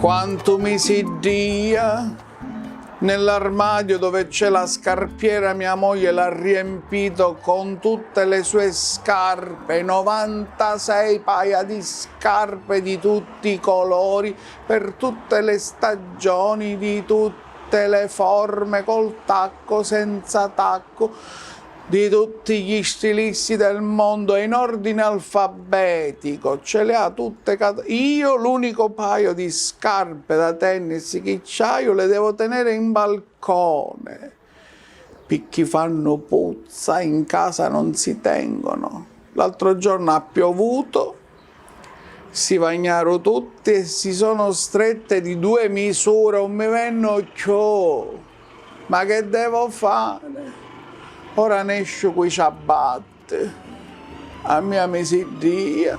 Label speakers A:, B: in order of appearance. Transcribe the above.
A: Quanto mi si dia. Nell'armadio dove c'è la scarpiera mia moglie l'ha riempito con tutte le sue scarpe, 96 paia di scarpe di tutti i colori, per tutte le stagioni, di tutte le forme, col tacco, senza tacco, di tutti gli stilisti del mondo, in ordine alfabetico, ce le ha tutte. Io l'unico paio di scarpe da tennis che c'aio le devo tenere in balcone. Picchi fanno puzza, in casa non si tengono. L'altro giorno ha piovuto, si bagnarono tutti e si sono strette di 2 misure, non mi venno più. Ma che devo fare? Ora ne esco coi ciabatte, a mia misidia.